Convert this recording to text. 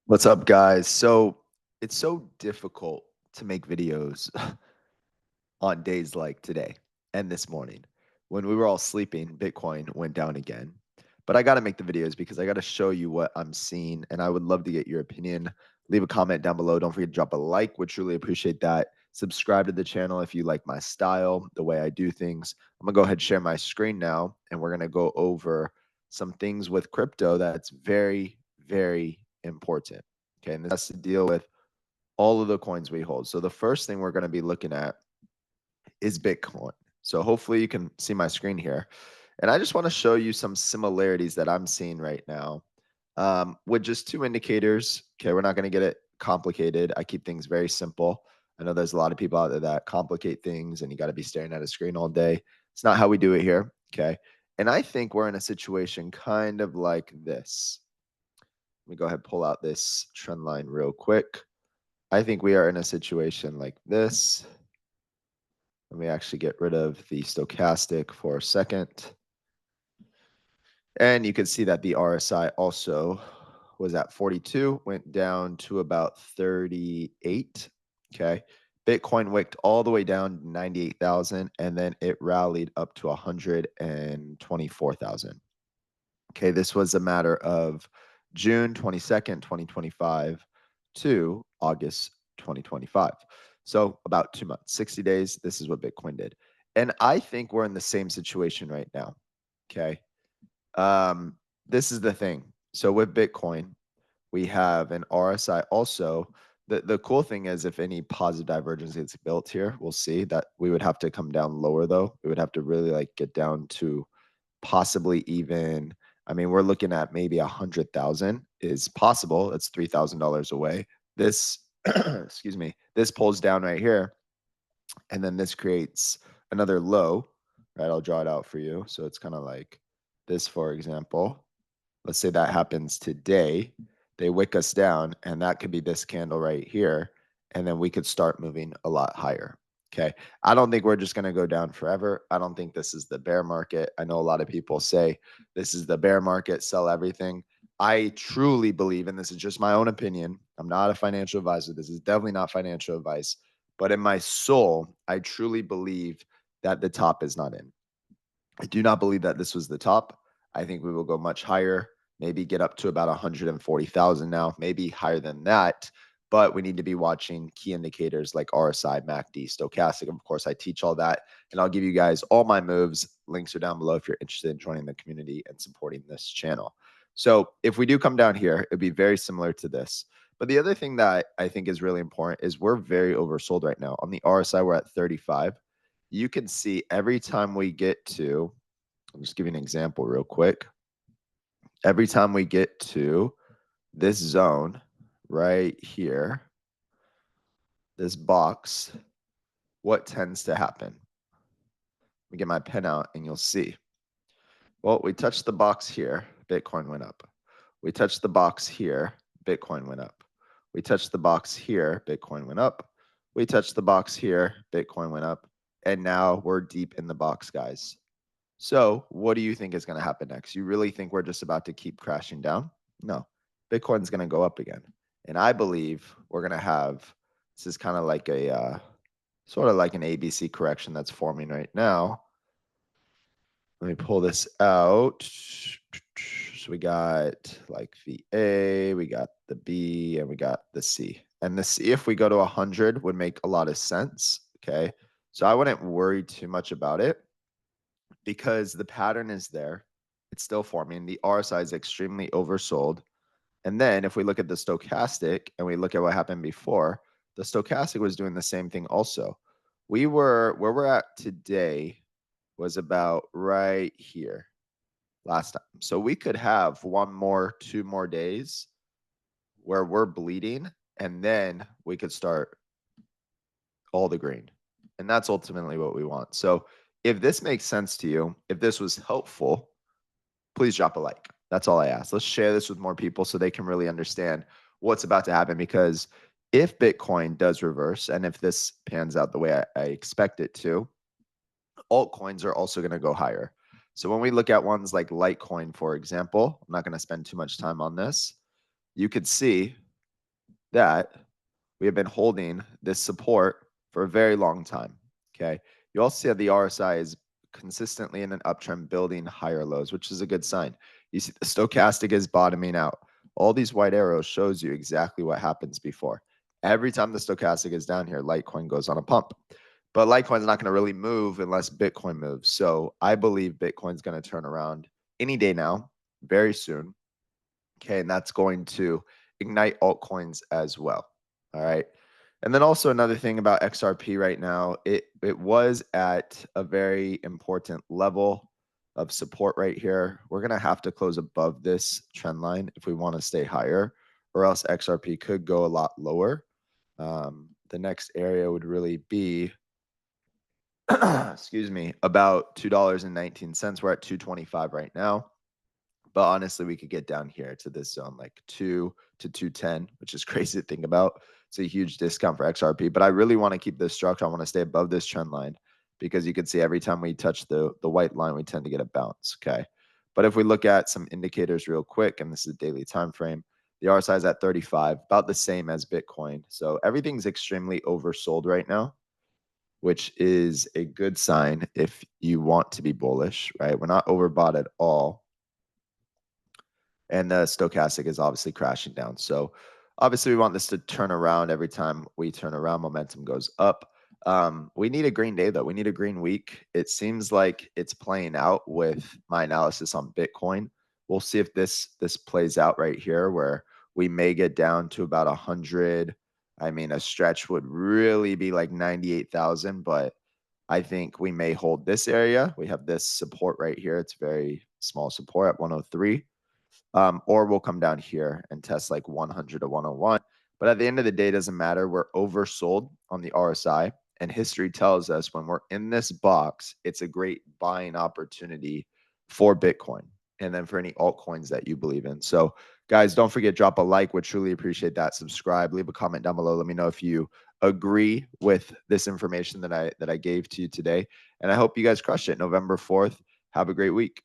What's up, guys? So it's so difficult to make videos on days like today and this morning. When we were all sleeping, Bitcoin went down again. But I got to make the videos because I got to show you what I'm seeing, and I would love to get your opinion. Leave a comment down below. Don't forget to drop a like. Would truly appreciate that. Subscribe to the channel if you like my style, the way I do things. I'm gonna go ahead and share my screen now, and we're gonna go over some things with crypto that's very, very important. Okay, and this has to deal with all of the coins we hold. So the first thing we're going to be looking at is Bitcoin. So hopefully you can see my screen here. And I just want to show you some similarities that I'm seeing right now with just two indicators. Okay, we're not going to get it complicated. I keep things very simple. I know there's a lot of people out there that complicate things and you got to be staring at a screen all day. It's not how we do it here. Okay. And I think we're in a situation kind of like this. Let me go ahead and pull out this trend line real quick. I think we are in a situation like this. Let me actually get rid of the stochastic for a second. And you can see that the RSI also was at 42, went down to about 38. Okay. Bitcoin wicked all the way down to 98,000 and then it rallied up to 124,000. Okay. This was a matter of June 22nd, 2025 to August 2025. So about 2 months, 60 days. This is what Bitcoin did. And I think we're in the same situation right now. Okay. This is the thing. So with Bitcoin, we have an RSI also. The cool thing is if any positive divergence gets built here, we'll see that we would have to come down lower though. We would have to really like get down to possibly even, I mean, we're looking at maybe 100,000 is possible. It's $3,000 away. This, excuse me, this pulls down right here. And then this creates another low, right? I'll draw it out for you. So it's kind of like this, for example. Let's say that happens today. They wick us down, and that could be this candle right here. And then we could start moving a lot higher. Okay. I don't think we're just going to go down forever. I don't think this is the bear market. I know a lot of people say this is the bear market, sell everything. I truly believe, and this is just my own opinion. I'm not a financial advisor. This is definitely not financial advice. But in my soul, I truly believe that the top is not in. I do not believe that this was the top. I think we will go much higher, maybe get up to about 140,000 now, maybe higher than that. But we need to be watching key indicators like RSI, MACD, stochastic. Of course, I teach all that, and I'll give you guys all my moves. Links are down below if you're interested in joining the community and supporting this channel. So if we do come down here, it'd be very similar to this. But the other thing that I think is really important is we're very oversold right now. On the RSI, we're at 35. You can see every time we get to, I'll just give you an example real quick. Every time we get to this zone right here, this box, what tends to happen? Let me get my pen out and you'll see. Well, we touched the box here, Bitcoin went up. We touched the box here, Bitcoin went up. We touched the box here, Bitcoin went up. We touched the box here, Bitcoin went up. And now we're deep in the box, guys. So what do you think is going to happen next? You really think we're just about to keep crashing down? No, Bitcoin's going to go up again. And I believe we're going to have, this is kind of like a, sort of like an ABC correction that's forming right now. Let me pull this out. So we got like the A, we got the B, and we got the C. And the C, if we go to 100, would make a lot of sense. Okay. So I wouldn't worry too much about it because the pattern is there. It's still forming. The RSI is extremely oversold. And then if we look at the stochastic and we look at what happened before, the stochastic was doing the same thing also. We were, where we're at today was about right here last time. So we could have 2 more days where we're bleeding, and then we could start all the green. And that's ultimately what we want. So if this makes sense to you, if this was helpful, please drop a like. That's all I ask. Let's share this with more people so they can really understand what's about to happen. Because if Bitcoin does reverse and if this pans out the way I expect it to, altcoins are also going to go higher. So when we look at ones like Litecoin, for example, I'm not going to spend too much time on this. You could see that we have been holding this support for a very long time. Okay. You also see that the RSI is consistently in an uptrend building higher lows, which is a good sign. You see the stochastic is bottoming out. All these white arrows shows you exactly what happens before. Every time the stochastic is down here, Litecoin goes on a pump. But Litecoin's not going to really move unless Bitcoin moves. So I believe Bitcoin's going to turn around any day now, very soon. Okay. And that's going to ignite altcoins as well. All right. And then also another thing about XRP right now, it was at a very important level of support right here. We're going to have to close above this trend line if we want to stay higher, or else XRP could go a lot lower. The next area would really be, excuse me, about $2.19. We're at 225 right now. But honestly, we could get down here to this zone, like 2 to 210, which is crazy to think about. It's a huge discount for XRP, but I really want to keep this structure. I want to stay above this trend line because you can see every time we touch the white line, we tend to get a bounce. Okay. But if we look at some indicators real quick, and this is a daily time frame, the RSI is at 35, about the same as Bitcoin. So everything's extremely oversold right now, which is a good sign if you want to be bullish, right? We're not overbought at all. And the stochastic is obviously crashing down. So obviously we want this to turn around. Every time we turn around, momentum goes up. We need a green day though. We need a green week. It seems like it's playing out with my analysis on Bitcoin. We'll see if this plays out right here, where we may get down to about 100. I mean, a stretch would really be like 98,000, but I think we may hold this area. We have this support right here. It's very small support at 103. Or we'll come down here and test like 100 to 101. But at the end of the day, it doesn't matter. We're oversold on the RSI. And history tells us when we're in this box, it's a great buying opportunity for Bitcoin and then for any altcoins that you believe in. So guys, don't forget, drop a like. Would truly appreciate that. Subscribe, leave a comment down below. Let me know if you agree with this information that I gave to you today. And I hope you guys crush it November 4th. Have a great week.